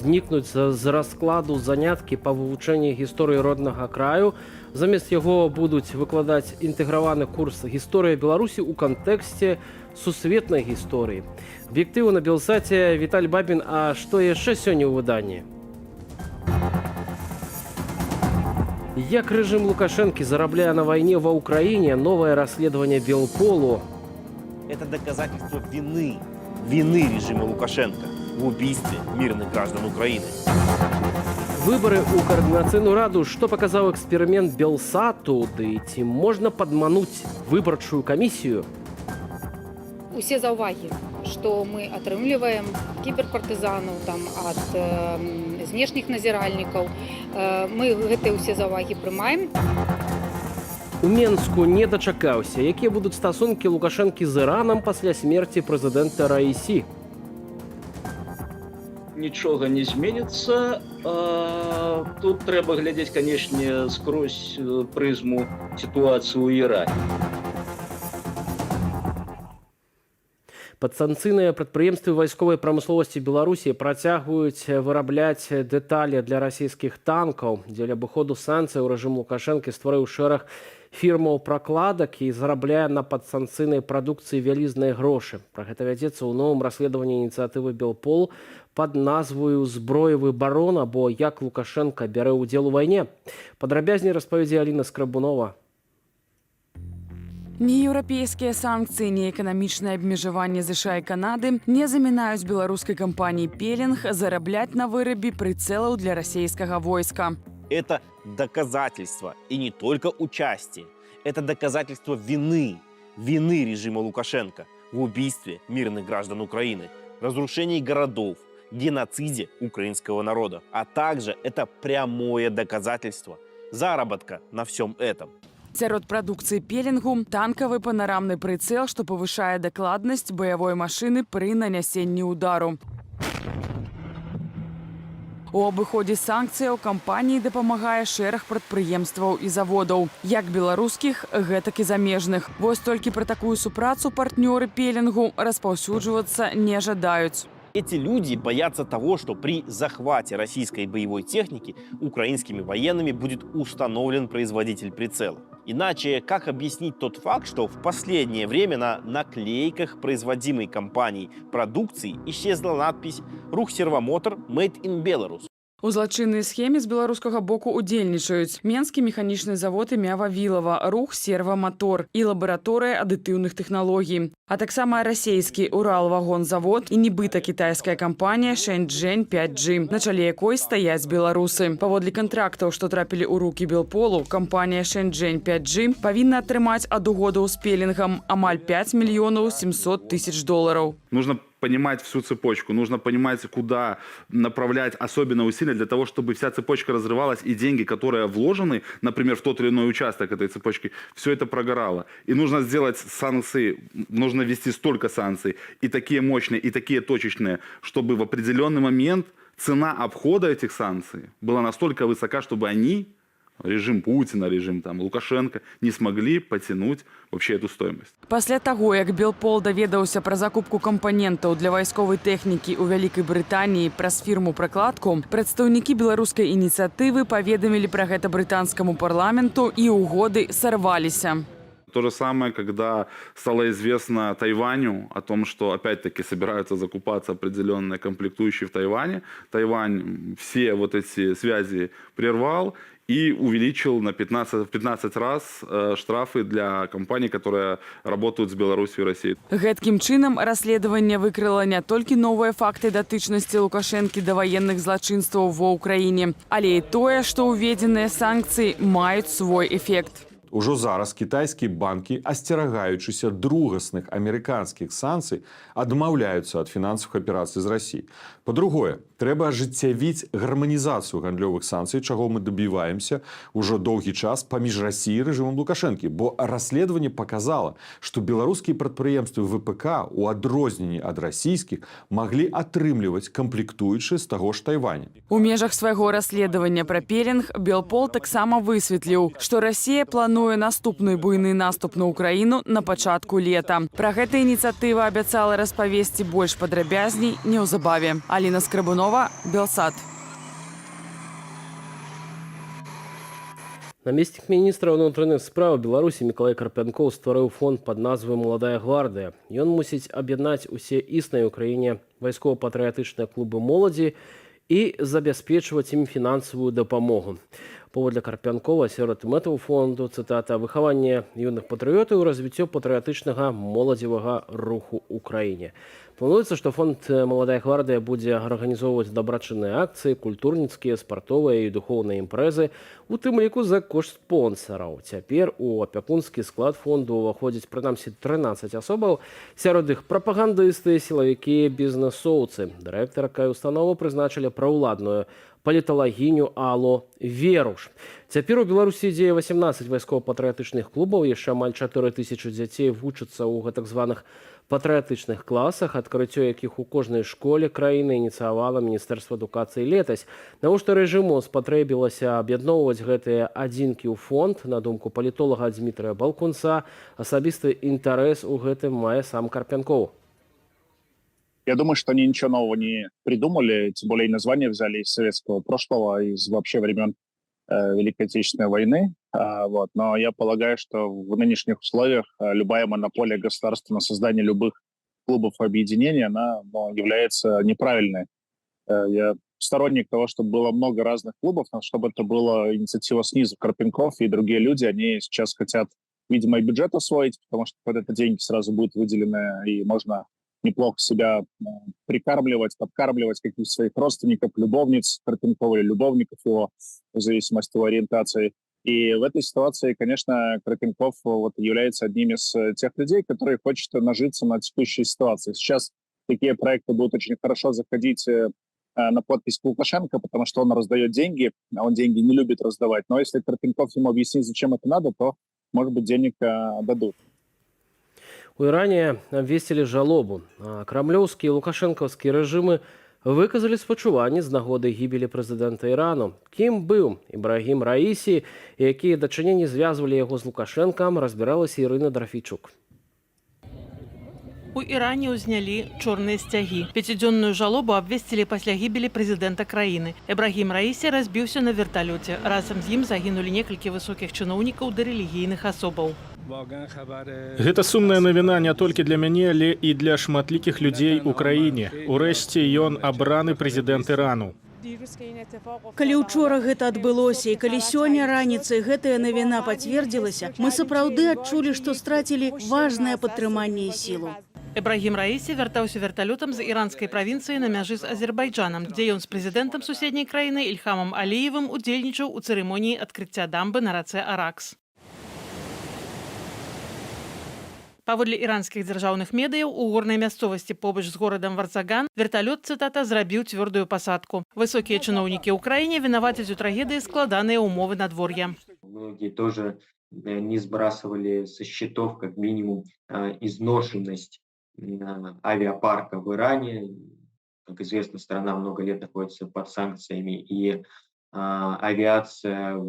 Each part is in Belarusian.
Знікнуць з раскладу заняткі па вывучэнні гісторыі роднага краю. Замест яго будуць выкладаць інтэграваны курс гісторыя Беларусі ў кантэксце сусветнай гісторыі. Аб'ектыў на Белсаце Віталь Бабін, а што яшчэ сёння ў выданні? Як рэжым Лукашэнкі зарабляе на вайне ва Ўкраіне, новае расследаванне Белполу. Это доказательство вины режима Лукашенко в убийстве мирных граждан Украины. Выборы ў каардынацыйную раду, што паказаў эксперымент Белсату, ды ці можна падмануць выбарчую камісію? Усе заўвагі, што мы атрымліваем кіберпартызанаў ад знешніх назіральнікаў, мы гэтыя ўсе заўвагі прымаем. У Менску не дачакаўся, якія будуць стасункі Лукашэнкі з Іранам пасля смерці прэзідэнта Раісі. Нічога не зменіцца. Тут трэба глядзець, канешне, скрозь прызму сітуацыі ў Іране. Падстанцыйныя прадпрыемствы вайсковай прамысловасці Беларусі працягваюць вырабляць дэталі для расійскіх танкаў. Дзеля абыходу санкцыяў рэжым Лукашэнкі стварыў шэраг фірмаў пракладак і зарабляе на падстанцыйнай прадукцыі вялізныя грошы. Пра гэта вядзецца ў новым расследаванні ініцыятывы Белпол пад назваю «Зброевы барон» або «Як Лукашенко бярэ ўдзел у вайне». Падрабязней распавядзе Аліна Скрабунова. Ні еўрапейскія санкцыі, ні эканамічнае абмежаванне США і Канады не замінаюць беларускай кампаніі «Пелінг» зарабляць на вырабе прыцэлаў для расійскага войска. Это доказательство, и не только участие, это доказательство вины режима Лукашенко в убийстве мирных граждан Украины, разрушении городов, геноциде украинского народа. А также это прямое доказательство заработка на всем этом. Сярод прадукцыі «Пелінгу» танкавы панарамны прыцэл, што павышае дакладнасць баявой машыны пры нанясенні ўдару. У абыходзе санкцыяў кампаніі дапамагае шэраг прадпрыемстваў і заводаў, як беларускіх, гэтак і замежных. Вось толькі пра такую супрацу партнёры «Пелінгу» распаўсюджвацца не жадаюць. Эти люди боятся того, что при захвате российской боевой техники украинскими военными будет установлен производитель прицела. Иначе как объяснить тот факт, что в последнее время на наклейках производимой компанией продукции исчезла надпись «Рух Сервомотор Made in Belarus». У злачыннай схеме з беларускага боку удзельнічаюць Менскі механічны завод імя Вавілава, рух «Сервомотор» і лабараторыя адытыўных тэхналогій. А таксама расійскі «Уралвагонзавод» і нібыта кітайская кампанія «Шэньчжэнь 5G», на чале якой стаяць беларусы. Паводле кантрактаў, што трапілі ў рукі Белполу, кампанія «Шэньчжэнь 5G» павінна атрымаць ад угодаў з «Пелінгам» амаль 5 мільёнаў 700 тысяч долараў. Нужно понимать всю цепочку, нужно понимать, куда направлять особенно усилия для того, чтобы вся цепочка разрывалась и деньги, которые вложены, например, в тот или иной участок этой цепочки, все это прогорало. И нужно сделать санкции, нужно ввести столько санкций, и такие мощные, и такие точечные, чтобы в определенный момент цена обхода этих санкций была настолько высока, чтобы они, режим Путина, режим Лукашенко, не смогли потянуть вообще эту стоимость. Пасля таго, як Белпол даведаўся пра закупку кампанентаў для вайсковай тэхнікі ў Вялікай Брытаніі праз фірму-пракладку, прадстаўнікі беларускай ініцыятывы паведамілі пра гэта брытанскаму парламенту, і ўгоды сарваліся. То же самое, когда стало известно Тайваню о том, что опять-таки собираются закупаться определенные комплектующие в Тайване. Тайвань все вот эти связи прервал и увеличил на 15 раз штрафы для компаний, которые работают с Беларусью и Россией. Гэткім чынам расследаванне выкрыла не толькі новыя факты датычнасці Лукашэнкі да ваенных злачынстваў ва ўкраіне, але і тое, што ўведзеныя санкцыі маюць свой эфект. Ужо зараз кітайскія банкі, асцерагаючыся другасных амерыканскіх санкцый, адмаўляюцца ад фінансавых аперацый з Расіі. Па-другое, трэба ажыццявіць гарманізацыю гандлёвых санкцый, чаго мы дабіваемся ўжо доўгі час паміж Расіяй і рэжымам Лукашэнкі, бо расследаванне паказала, што беларускія прадпрыемствы ВПК у адрозненні ад расійскіх маглі атрымліваць камплектуючыя з таго ж Тайваня. У межах свайго расследавання пра «Пелінг» Белпол таксама высветліў, што Расія плануе наступны буйны наступ на Украіну на пачатку лета. Пра гэта ініцыятыва абяцала распавесці больш падрабязней неўзабаве. Аліна Скрабунова, Смирнова, Белсат. Намеснік міністра ўнутраных справ Беларусі Мікалай Карпянкоў стварыў фонд пад назвай «Маладая гвардыя». Ён мусіць аб'яднаць усе існыя ў краіне вайскова-патрыятычныя клубы моладзі і забяспечваць ім фінансавую дапамогу. Паводле Карпянкова, сярод мэтаў фонду, цытата, «выхаванне юных патрыётаў і развіццё патрыятычнага моладзевага руху ў краіне». Плануецца, што фонд «Маладая гвардыя» будзе арганізоўваць дабрачынныя акцыі, культурніцкія, спартовыя і духоўныя імпрэзы, у тым ліку за кошт спонсараў. Цяпер у апякунскі склад фонду ўваходзіць прынамсі 13 асобаў, сярод іх прапагандысты, сілавікі, бізнэсоўцы. Дырэктаркай установы прызначылі праўладную паліталагіню Аллу Веруш. Цяпер у Беларусі дзее 18 вайскова-патрыятычных клубаў, яшчэ амаль 4000 дзяцей вучацца ў гэтак званых патрыятычных класах, адкрыццё якіх у кожнай школе краіны ініцыявала Міністэрства адукацыі летась. Навошта рэжыму спатрэбілася аб'ядноўваць гэтыя адзінкі ў фонд, на думку палітолага Дмітрыя Балкунца, асабісты інтарэс у гэтым мае сам Карпянкоў. Я думаю, что они ничего нового не придумали, тем более и название взяли из советского прошлого, из вообще времен Великой Отечественной войны. Но я полагаю, что в нынешних условиях любая монополия государства на создание любых клубов и объединений, она является неправильной. Я сторонник того, чтобы было много разных клубов, но чтобы это была инициатива снизу. Карпенков и другие люди, они сейчас хотят, видимо, и бюджет освоить, потому что под это деньги сразу будут выделены, и можно неплохо себя прикармливать, подкармливать каких-то своих родственников, любовниц Карпенкова или любовников его, в зависимости от ориентации. И в этой ситуации, конечно, Карпенков является одним из тех людей, которые хочет нажиться на текущей ситуации. Сейчас такие проекты будут очень хорошо заходить на подпись к Лукашенко, потому что он раздает деньги, а он деньги не любит раздавать. Но если Карпенков ему объяснит, зачем это надо, то, может быть, денег дадут. У Іране абвесцілі жалобу. Крамлёўскі і лукашэнкаўскі рэжымы выказалі спачуванні з нагоды гібелі прэзідэнта Ірану. Кім быў Ібрагім Раісі, і якія дачыненні звязвалі яго з Лукашэнкам, разбіралася Ірына Драфійчук. У Іране ўзнялі чорныя сцягі. 5-дзённую жалобу абвесцілі пасля гібелі прэзідэнта краіны. Ібрагім Раісі разбіўся на верталёце. Разам з ім загінулі некалькі высокіх чыноўнікаў ды рэлігійных асобаў. Гэта сумная навіна не толькі для мяне, але і для шматлікіх людзей у краіне. Урэшце ён абраны прэзідэнт Ірану. Калі учора гэта адбылося і калі сёння раніцай гэтая навіна пацвердзілася, мы сапраўды адчулі, што страцілі важнае падтрыманне і сілу. Ібрагім Раісі вяртаўся верталётам з іранскай правінцыі на мяжы з Азербайджанам, дзе ён з прэзідэнтам суседняй краіны Ільхамам Аліевым удзельнічаў у цырымоніі адкрыцця дамбы на рацэ Аракс. Паводле іранскіх дзяржаўных медыяў, у горнай мясцовасці побач з горадам Варцаган верталёт, цытата, зрабіў цвёрдую пасадку. Высокія чыноўнікі ў краіне вінавацяць у трагедыі складаныя ўмовы надвор'я. Многие тоже не сбрасывали со счетов как минимум изношенность авиапарка в Иране. Как известно, страна много лет находится под санкциями, и авиация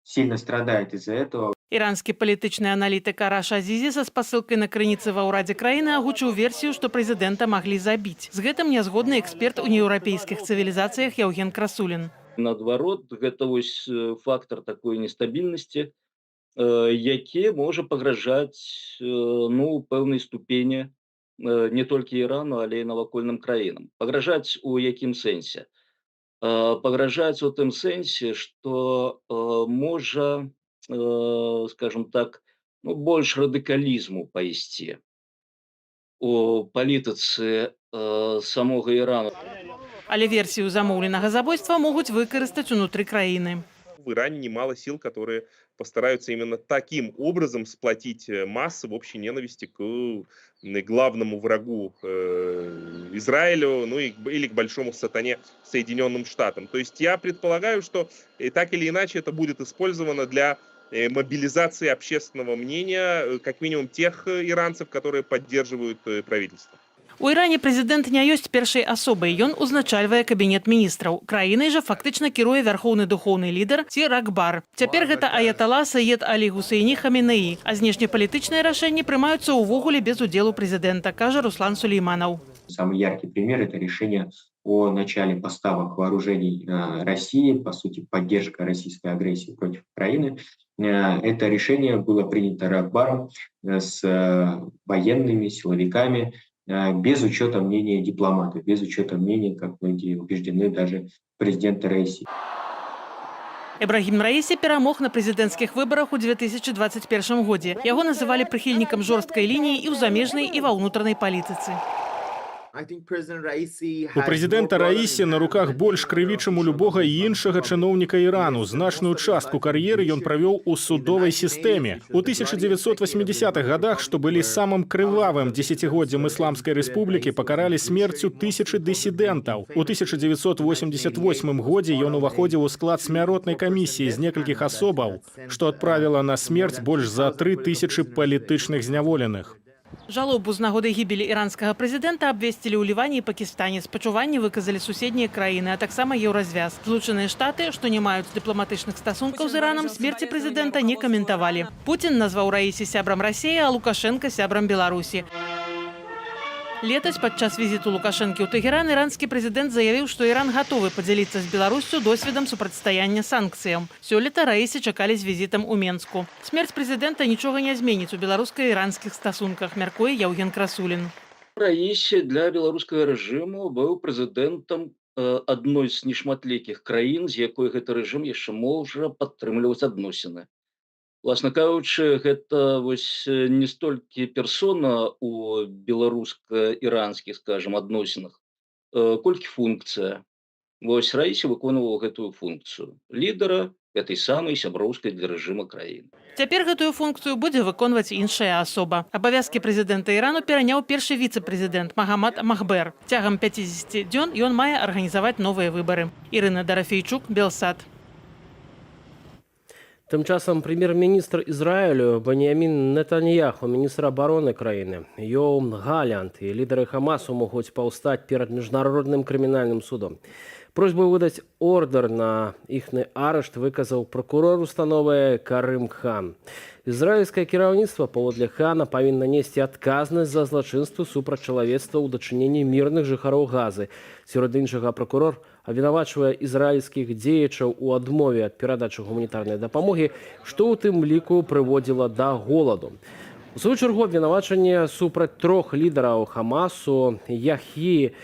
сильно страдает из-за этого. Іранскі палітычны аналітык Араш Азізі са спасылкай на крыніцы ва ўрадзе краіны агучыў версію, што прэзідэнта маглі забіць. З гэтым не згодны эксперт у нееўрапейскіх цывілізацыях Яўген Красулін. Наадварот, гэта вось фактор такой нестабільнасці, які можа пагражаць пэўнай ступені не толькі Ірану, але і навакольным краінам. Пагражаць у якім сэнсе? Пагражаць у тым сэнсе, што можа, скажем так, больш радыкалізму пайсці у палітыцы самога Ірану. Але версію замоўленага забойства могуць выкарыстаць унутры краіны. В Иране немало сил, которые постараются именно таким образом сплотить массы в общей ненависти к главному врагу Израилю, или к большому сатане Соединенным Штатам. То есть я предполагаю, что так или иначе это будет использовано для мобилизации общественного мнения, как минимум тех иранцев, которые поддерживают правительство. У Іране прэзідэнт не ёсць першай асобай, ён узначальвае кабінет міністраў. Краінай жа фактычна кіруе вярхоўны духоўны лідар ці ракбар. Цяпер гэта аятала Саед Алі Гусейні Хамінеі, а знешнепалітычныя рашэнні прымаюцца ўвогуле без удзелу прэзідэнта, кажа Руслан Сулейманаў. Самый яркий пример – это решение о начале поставок вооружений России, по сути, поддержка российской агрессии против Украины. Это решение было принято Рагбаром с военными силовиками, без учета мнения дипломатов, без учета мнения, как многие убеждены, даже президента России. Ібрагім Раісі перамог на прэзідэнцкіх выбарах у 2021 годзе. Яго называлі прыхільнікам жорсткай лініі і ў замежнай, і ва ўнутранай палітыцы. У прэзідэнта Раісі на руках больш крыві, чым у любога іншага чыноўніка Ірану. Значную частку кар'еры ён правёў у судовай сістэме. У 1980-х годах, што былі самым крывавым дзесяцігоддзям Ісламскай рэспублікі, пакаралі смерцю тысячы дысідэнтаў. У 1988 годзе ён уваходзіў у склад смяротнай камісіі з некалькіх асобаў, што адправіла на смерць больш за 3000 палітычных зняволеных. Жалобу з нагоды гібелі іранскага прэзідэнта абвесцілі ў Ліване і Пакістане. Спачуванні выказалі суседнія краіны, а таксама Еўразвяз. Злучаныя Штаты, што не маюць дыпламатычных стасункаў з Іранам, смерці прэзідэнта не каментавалі. Пуцін назваў Раісі сябрам Расіі, а Лукашенка сябрам Беларусі. Летась падчас візіту Лукашэнкі ў Тэгеран іранскі прэзідэнт заявіў, што Іран гатовы падзяліцца з Беларуссю досведам супрацьстаяння санкцыям. Сёлета Раісі чакалі з візітам у Менску. Смерць прэзідэнта нічога не зменіць у беларуска-іранскіх стасунках, мяркуе Яўген Красулін. Раісі для беларускага рэжыму быў прэзідэнтам адной з нешматлікіх краін, з якой гэты рэжым яшчэ можа падтрымліваць адносіны. Власна кажучы, гэта не столькі персона у беларуска-іранскіх, скажем, адносінах, колькі функцыя. Раісі выконваў гэтую функцыю лідара гэтай самай сяброўскай для рэжыма краіны. Цяпер гэтую функцыю будзе выконваць іншая асоба. Абавязкі прэзідэнта Ірану пераняў першы віцэ-прэзідэнт Магамад Махбер. Цягам 50 дзён ён мае арганізаваць новыя выбары. Ірына Дарафейчук, Белсат. Тым часам прэм'ер-міністр Ізраілю Беньямін Нетаньяху, міністр абароны краіны, Йоам Галянт і лідары Хамасу могуць паўстаць перад міжнародным крымінальным судом. Просьбу выдаць ордэр на іхны арышт выказаў пракурор установы Карым Хан. Ізраільскае кіраўніцтва паводле Хана павінна несці адказнасць за злачынствы супраць чалавецтва ў дачыненні мірных жыхароў Газы. Сярод іншага пракурор абвінавачвае ізраільскіх дзеячаў у адмове ад перадачы гуманітарнай дапамогі, што ў тым ліку прыводзіла да голаду. У сваю чаргу абвінавачанне супраць 3 лідараў Хамасу Яхі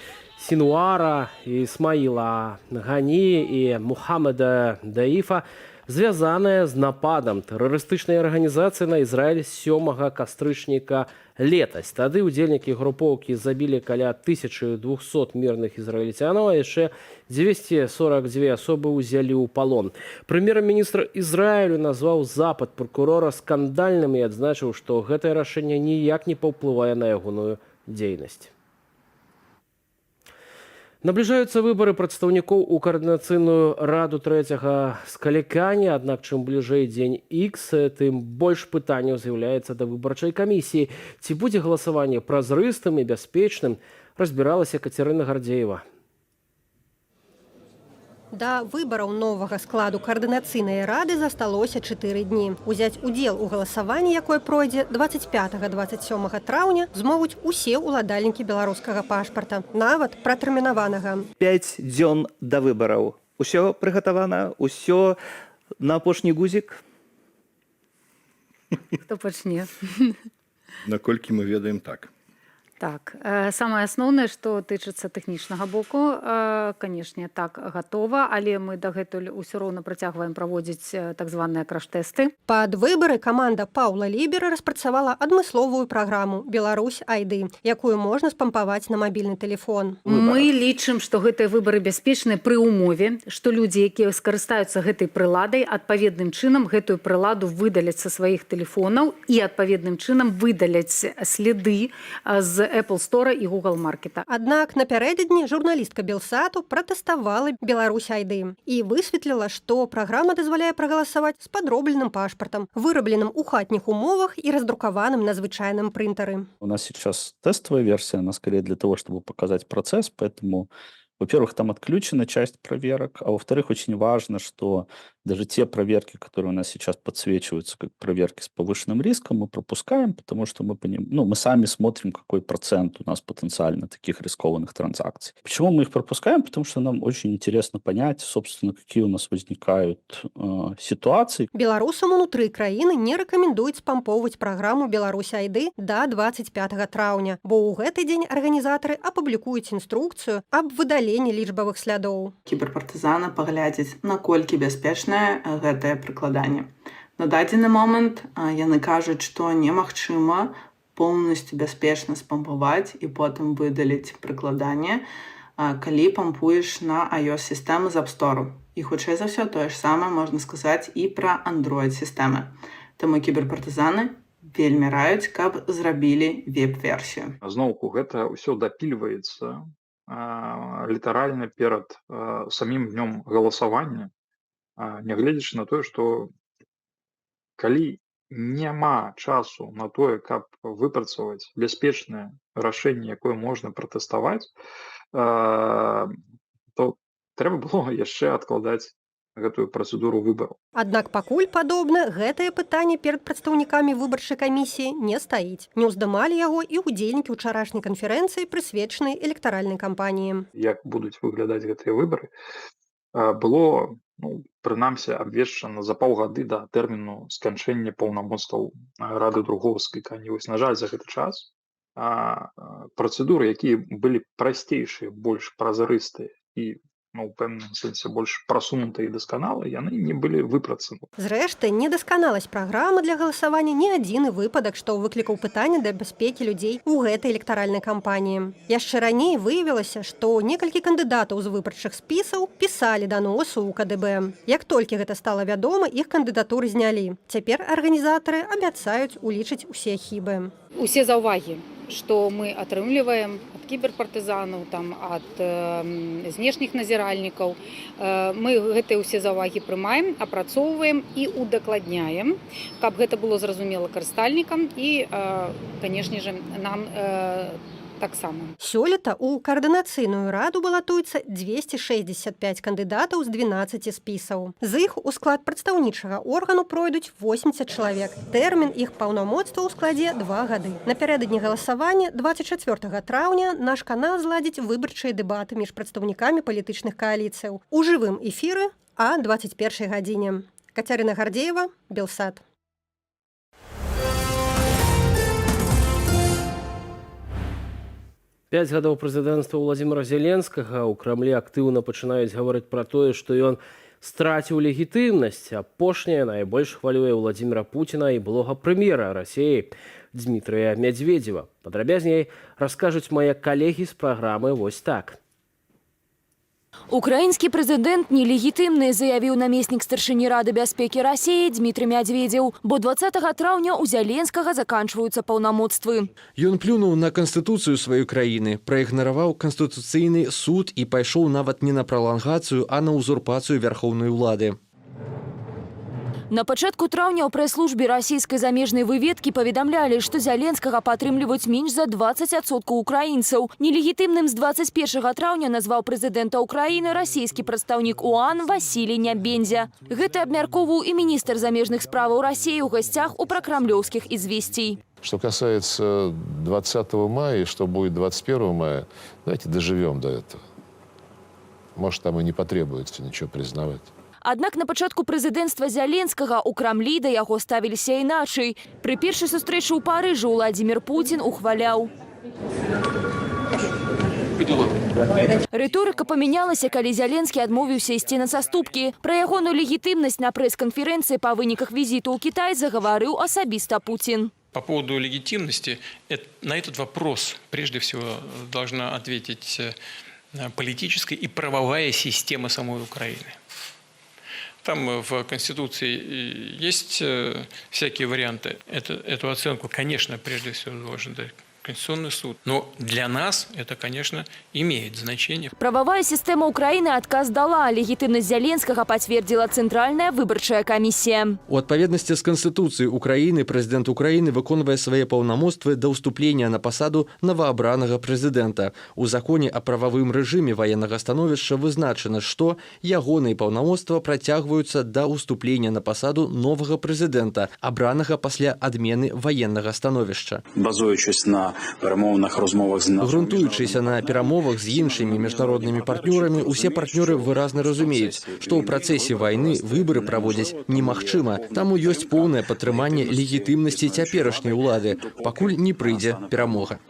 Сінуара, Ісмаіла Гані і Мухаммеда Даіфа звязанае з нападам тэрарыстычнай арганізацыі на Ізраіль 7 кастрычніка летась. Тады ўдзельнікі групоўкі забілі каля 1200 мірных ізраільцянаў, а яшчэ 242 асобы ўзялі ў палон. Прэм'ер-міністр Ізраілю назваў запад пракурора скандальным і адзначыў, што гэтае рашэнне ніяк не паўплывае на ягоную дзейнасць. Набліжаюцца выбары прадстаўнікоў у каардынацыйную раду 3-го склікання, аднак чым бліжэй дзень Х, тым больш пытанняў з'яўляецца да выбарчай камісіі. Ці будзе галасаванне празрыстым і бяспечным, разбіралася Кацярына Гардзеева. Да выбараў новага складу каардынацыйнай рады засталося 4 дні. Узяць удзел у галасаванні, якое пройдзе 25-27 траўня, змогуць усе ўладальнікі беларускага пашпарта, нават пратэрмінаванага. 5 дзён да выбараў. Усё прыгатавана, усё на апошні гузік. Хто пачне? Наколькі мы ведаем, так. Так, самае асноўнае, што тычыцца тэхнічнага боку, канешне, так, гатова, але мы дагэтуль усё роўна працягваем праводзіць так званыя краш-тэсты. Пад выбары каманда Паўла Лібера распрацавала адмысловую праграму «Беларусь ID», якую можна спампаваць на мабільны тэлефон. Мы лічым, што гэтыя выбары бяспечныя пры ўмове, што людзі, якія скарыстаюцца гэтай прыладай, адпаведным чынам гэтую прыладу выдаляць са сваіх тэлефонаў і адпаведным чынам выдаляць следы з Apple Store і Google Market. Аднак напярэдадні журналістка Белсату пратэставала «Беларусь ID» і высветліла, што праграма дазваляе прагаласаваць з падробленым пашпартам, вырабленым у хатніх умовах і раздрукаваным на звычайным принтере. У нас сейчас тестовая версия, она скорее для того, чтобы показать процесс, поэтому, во-первых, там отключена часть проверок, а во-вторых, очень важно, что Даже те проверки, которые у нас сейчас подсвечиваются как проверки с повышенным риском, мы пропускаем, потому что мы мы сами смотрим, какой процент у нас потенциально таких рискованных транзакций. Почему мы их пропускаем? Потому что нам очень интересно понять, собственно, какие у нас возникают ситуации. Беларусам унутры краіны не рэкамендуюць спампоўваць праграму «Беларусь ID» да 25 траўня, бо ў гэты дзень арганізатары апублікуюць інструкцыю аб выдаленні лічбавых слядоў. Кіберпартызаны паглядзяць, наколькі бяспечнае гэтае прыкладанне. На дадзены момант яны кажуць, што немагчыма поўнасцю бяспечна спампаваць і потым выдаліць прыкладанне, калі пампуеш на iOS-сістэмы з App Store. І хутчэй за ўсё тое ж самае можна сказаць і пра Android-сістэмы. Таму кіберпартызаны вельмі раюць, каб зрабілі веб-версію. Зноўку гэта ўсё дапільваецца літаральна перад самім днём галасавання, нягледзячы на тое, што калі няма часу на тое, каб выпрацаваць бяспечнае рашэнне, якое можна пратэставаць, то трэба было яшчэ адкладаць гэтую працэдуру выбараў. Аднак пакуль, падобна, гэтае пытанне перад прадстаўнікамі выбарчай камісіі не стаіць. Не ўздымалі яго і ўдзельнікі ўчарашняй канферэнцыі, прысвечанай электаральнай кампаніі. Як будуць выглядаць гэтыя выбары, было, прынамсі, абвешчана за паўгады да тэрміну сканчэння паўнамоцтваў Рады другого склікання. Вось, на жаль, за гэты час працэдуры, якія былі прасцейшыя, больш празрыстыя і у пэўным сэнсе больш прасунутыя і дасканалыя, яны не былі выпрацаны. Зрэшты, недасканаласць праграмы для галасавання не адзіны выпадак, што выклікаў пытанне да бяспекі людзей у гэтай электаральнай кампаніі. Яшчэ раней выявілася, што некалькі кандыдатаў з выбарчых спісаў пісалі даносы ў КДБ. Як толькі гэта стала вядома, іх кандыдатуры знялі. Цяпер арганізатары абяцаюць улічыць усе хібы. Усе заўвагі, што мы атрымліваем ад кіберпартызанаў, ад знешніх назіральнікаў, мы гэтыя ўсе заўвагі прымаем, апрацоўваем і удакладняем, каб гэта было зразумела карыстальнікам і, канешне ж, нам таксама. Сёлета ў каардынацыйную раду балатуецца 265 кандыдатаў з 12 спісаў. З іх у склад прадстаўнічага органу пройдуць 80 чалавек. Тэрмін іх паўнамоцтва ў складзе 2 гады. Напярэдадні галасавання 24 траўня наш канал зладзіць выбарчыя дэбаты між прадстаўнікамі палітычных кааліцыяў. У жывым эфіры а 21 гадзіне. Кацярына Гардзеева, Белсат. 5 гадоў прэзідэнцтва Владзіміра Зеленскага ў Крамлі актыўна пачынаюць гаварыць пра тое, што ён страціў легітымнасць. Апошняе найбольш хвалюе Владзіміра Пуціна і былога прэм'ера Расіі Дмітрыя Медведзева. Падрабязней раскажуць мае калегі з праграмы «Вось так». Украінскі прэзідэнт нелегітымны, заявіў намеснік старшыні Рады бяспекі Расіі Дмітрый Медведзеў, бо 20 траўня ў Зеленскага заканчваюцца паўнамоцтвы. Ён плюнуў на канстытуцыю сваёй краіны, праігнараваў канстытуцыйны суд і пайшоў нават не на пралангацыю, а на узурпацыю вярхоўнай улады. На пачатку траўня ў прэс-службе расійскай замежнай выведкі паведамлялі, што Зеленскага падтрымліваюць менш за 20% украінцаў. Нелегітымным з 21 траўня назваў прэзідэнта Украіны расійскі прадстаўнік УАН Васілій Нябензя. Гэта абмяркоўваў і міністр замежных справаў Расіі ў гасцях у пракрамлёўскіх известий. Что касается 20 мая и что будет 21 мая, давайте доживем до этого. Может, там и не потребуется ничего признавать. Аднак на пачатку прэзідэнцтва Зеленскага ў Крамлі да яго ставіліся іначай. Пры першай сустрэчы ў Парыжы Владзімір Пуцін ухваляў. Рыторыка памянялася, калі Зеленскі адмовіўся ісці на саступкі. Пра ягоную легітымнасць на прэс-канферэнцыі па выніках візіту ў Кітай загаварыў асабіста Пуцін. По поводу легитимности, на этот вопрос прежде всего должна ответить политическая и правовая система самой Украины. Там в Конституции есть всякие варианты. Эту оценку, конечно, прежде всего должен дать Конституционный суд. Но для нас это, конечно, имеет значение. Правовая система Украины отказ дала. Легитимность Зеленского подтвердила Центральная выборчая комиссия. У адпаведнасці з Канстытуцыяй Украіны прэзідэнт Украіны выконвае свае паўнамоцтвы да ўступлення на пасаду новаабранага прэзідэнта. У законе о прававым рэжыме военнага становішча вызначана, што ягоныя паўнамоцтва працягваюцца да ўступлення на пасаду новага прэзідэнта, абранага пасля адмены военнага становішча. Базуючись на перемовних розмовах з Грунтуючыся на перамовах з іншымі міжнароднымі партнёрамі, усе партнёры выразна разумеюць, што ў працэсе вайны выбары праводзіць немагчыма. Таму ёсць поўнае падтрыманне легітымнасці цяперашняй улады, пакуль не прыйдзе перамога.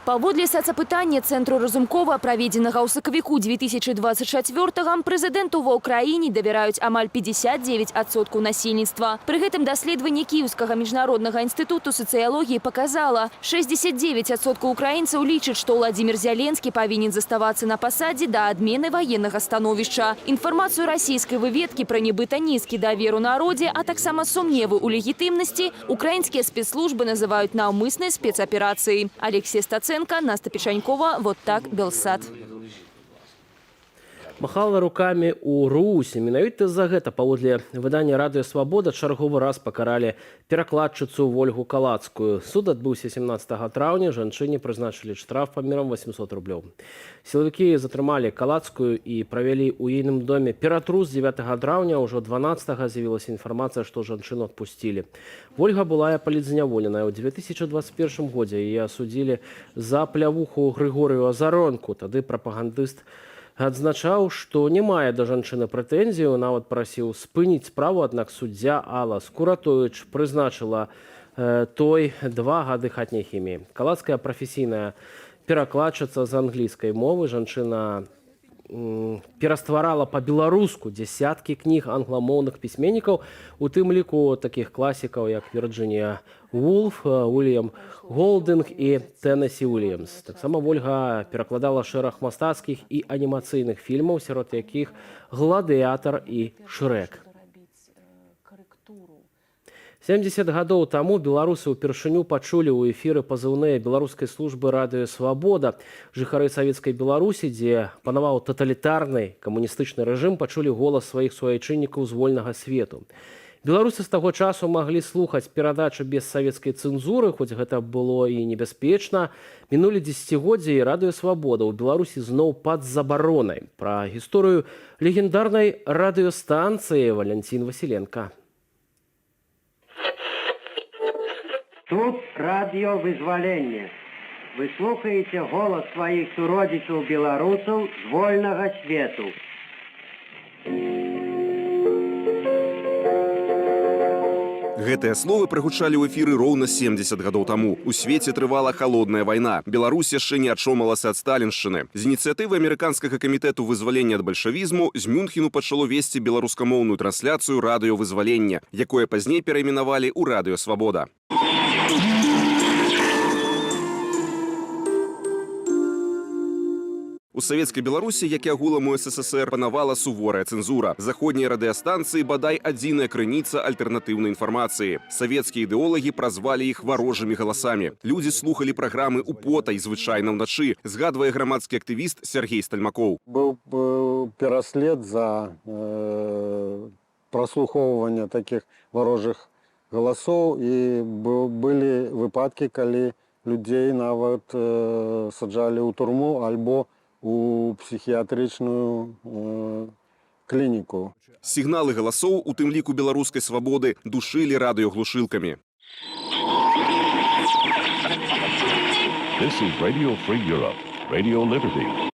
Паводле соцапытання Цэнтру Разумкова, праведзенага ў сакавіку 2024, прэзідэнту ва ўкраіне давяраюць амаль 59% насельніцтва. Пры гэтым даследаванне Кіеўскага міжнароднага інстытуту сацыялогіі паказала, 69% украінцаў лічаць, што Владзімір Зеленскі павінен заставацца на пасадзе да адмены ваеннага становішча. Інфармацыю расійскай выведкі пра нібыта нізкі давер у народзе, а таксама сумневы ў легітымнасці украінскія спецслужбы называюць наўмыснай спецаперацыяй. Алексей Стаценко, Настя Печанькова, вот так, Белсат. Махала руками у Русі. Менавіта за гэта паводле выдання «Радыё Свабода» чарговы раз пакаралі перакладчыцу Вольгу Калацкую. Суд адбыўся 17 траўня, жанчыне прызначылі штраф памерам 800 рублёў. Сілавікі затрымалі Калацкую і правялі ў ейным доме ператрус 9 траўня. Ужо 12 з'явілася інфармацыя, што жанчыну адпусцілі. Вольга была палітзняволеная. У 2021 годзе яе асудзілі за плявуху Грыгорыю Азаронку. Тады прапагандыст адзначаў, што не мае да жанчыны прэтэнзію, нават прасіў спыніць справу, аднак суддзя Алла Скуратовіч прызначыла той 2 гады хатняй хіміі. Калацкая прафесійная перакладчыца з англійскай мовы, жанчына перастварала па-беларуску дзесяткі кніг англамоўных пісьменнікаў, у тым ліку такіх класікаў, як Вірджынія Вулф, Уільям Голдинг і Теннесі Уільямс. Таксама Вольга перакладала шэраг мастацкіх і анімацыйных фільмаў, сярод якіх «Гладыятар» і «Шрэк». 70 гадоў таму беларусы ўпершыню пачулі ў эфіры пазыўныя беларускай службы «Радыё Свабода». Жыхары савецкай Беларусі, дзе панаваў таталітарны камуністычны рэжым, пачулі голас сваіх суайчыннікаў з вольнага свету. Беларусы з таго часу маглі слухаць перадачы без савецкай цэнзуры, хоць гэта было і небяспечна. Мінулі дзесяцігоддзі і «Радыё Свабода» ў Беларусі зноў пад забаронай. Пра гісторыю легендарнай радыёстанцыі Валянцін Васіленка. Тут радыё «Вызваленне». Вы слухаеце голас сваіх суродзічаў-беларусаў з вольнага свету. Гэтыя словы прагучалі ў эфіры роўна 70 гадоў таму. У свеце трывала халодная вайна. Беларусь яшчэ не ачомалася ад сталіншчыны. З ініцыятывы амерыканскага камітэту вызвалення ад бальшавізму з Мюнхену пачало весці беларускамоўную трансляцыю «Радыё Вызвалення», якое пазней перайменавалі ў «Радыё Свабода». У савецкай Беларусі, як і агулам у СССР, панавала суворая цэнзура. Заходнія радыёстанцыі бадай адзіная крыніца альтэрнатыўнай інфармацыі. Савецкія ідэолагі празвалі іх варожымі галасамі. Людзі слухалі праграмы употай, звычайна ўначы, згадвае грамадскі актывіст Сергей Стальмакоў. Быў пераслед за праслухоўванне такіх варожых галасоў, і былі выпадкі, калі людзей нават саджалі ў турму альбо у псіхіятрычную клініку. Сігналы галасоў, у тым ліку беларускай свабоды, душылі радыёглушылкамі.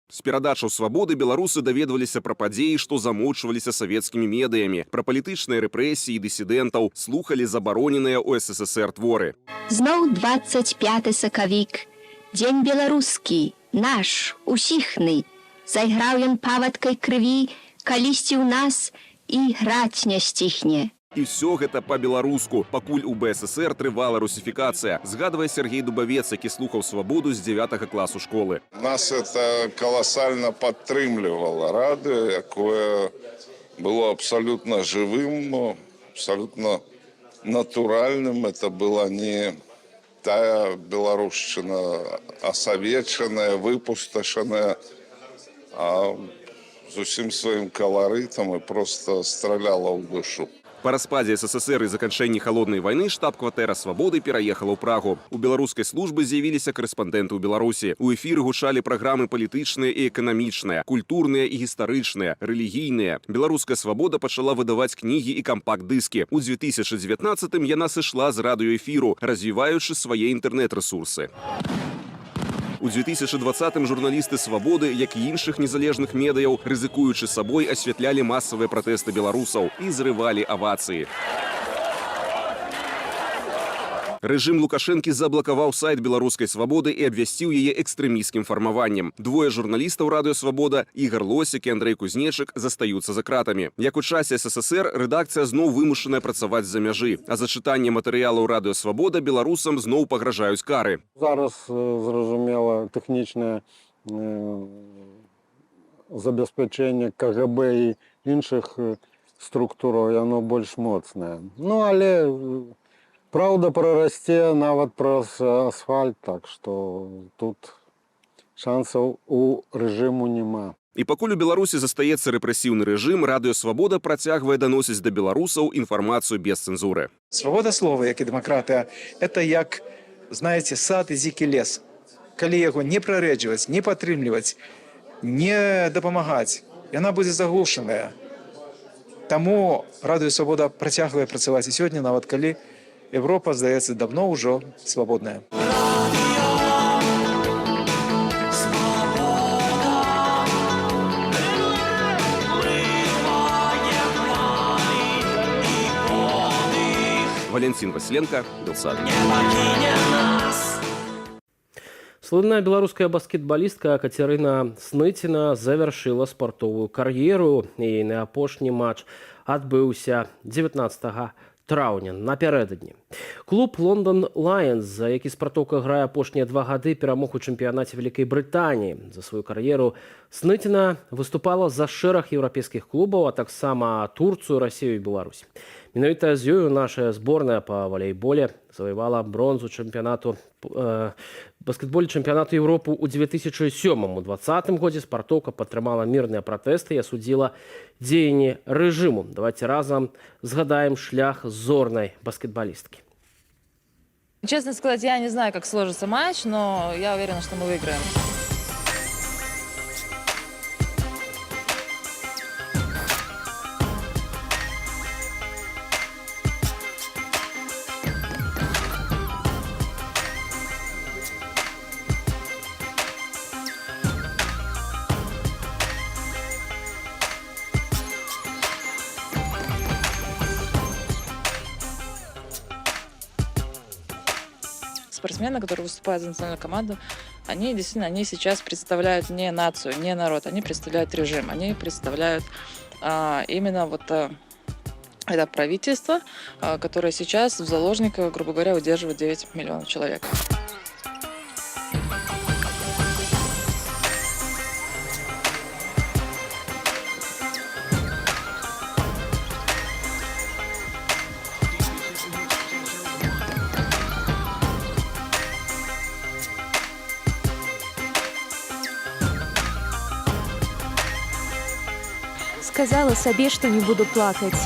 З перадачаў свабоды беларусы даведваліся пра падзеі, што замоўчваліся савецкімі медыямі, пра палітычныя рэпрэсіі дысідэнтаў, слухалі забароненыя ў СССР творы. Зноў 25 сакавік. Дзень беларускі, наш, усіхны. Зайграў ён павадкай крыві, калісьці ў нас і граць не сціхне. І ўсё гэта па-беларуску, пакуль у БССР трывала русіфікацыя, згадвае Сергей Дубавец, які слухаў свабоду з 9 класу школы. Нас это колоссально падтрымлівала радыё, якое было абсолютно живым, абсолютно натуральным. Это было не тая беларушчына асавечаная, выпусташаная, а з усім сваім каларытам і проста страляла ў душу. Па распадзе СССР і заканчэнні халоднай вайны штаб-кватэра «Свабоды» пераехала ў Прагу. У беларускай службы з'явіліся карэспандэнты ў Беларусі. У эфіры гучалі праграмы палітычныя і эканамічныя, культурныя і гістарычныя, рэлігійныя. Беларуская «Свабода» пачала выдаваць кнігі і кампакт-дыскі. У 2019-м яна сышла з радыёэфіру, развіваючы свае інтэрнэт-рэсурсы. У 2020-м журналісты «Свабоды», як і іншых незалежных медыяў, рызыкуючы сабой, асвятлялі масавыя пратэсты беларусаў і зрывалі авацыі. Рэжым Лукашэнкі заблакаваў сайт беларускай «Свабоды» і абвясціў яе экстрэмісцкім фармаваннем. Двое журналістаў радыё «Свабода» Ігар Лосік і Андрэй Кузнечык застаюцца за кратамі. Як у часе СССР, рэдакцыя зноў вымушаная працаваць з-за мяжы. А за чытанне матэрыялаў радыё «Свабода» беларусам зноў пагражаюць кары. Зараз, зразумела, тэхнічнае забеспячэнне КГБ і іншых структураў, яно больш моцнае. Ну, але праўда прарасце нават праз асфальт, так што тут шансаў у рэжыму няма. І пакуль у Беларусі застаецца рэпрэсіўны рэжым, радыё «Свабода» працягвае даносіць да беларусаў інфармацыю без цэнзуры. Свабода слова, як і дэмакратыя, это як, знаеце, сад і дзікі лес. Калі яго не прарэджваць, не падтрымліваць, не дапамагаць, яна будзе заглушаная. Таму радыё «Свабода» працягвае працаваць і сёння, нават калі Европа, здаецца, давно ўжо свабодная. Валентин Василенко, Белсад. Славная беларуская баскетбалістка Катерина Сныціна завяршыла спартовую кар'еру. Яе апошні матч адбыўся 19 траўня напярэдадні. Клуб «Лондон Лайонс», за які спартоўка грае апошнія 2 гады, перамог у чэмпіянаце Вялікай Брытаніі. За сваю кар'еру Сныціна выступала за шэраг еўрапейскіх клубаў, а таксама Турцыю, Расію і Беларусь. Менавіта з ёю наша зборная па валейболе заваявала бронзу баскетболе чэмпіянату Еўропы ў 2007-м. У 2020 годзе спартоўка падтрымала мірныя пратэсты і асудзіла дзеянні рэжыму. Давайте разам згадаем шлях зорнай баскетболистки. Честно сказать, я не знаю, как сложится матч, но я уверена, что мы выиграем. Спортсмены, которые выступают за национальную команду, они действительно, они сейчас представляют не нацию, не народ, они представляют режим, они представляют именно вот это правительство, которое сейчас в заложниках, грубо говоря, удерживает 9 миллионов человек. Сказала сабе, што не буду плакаць.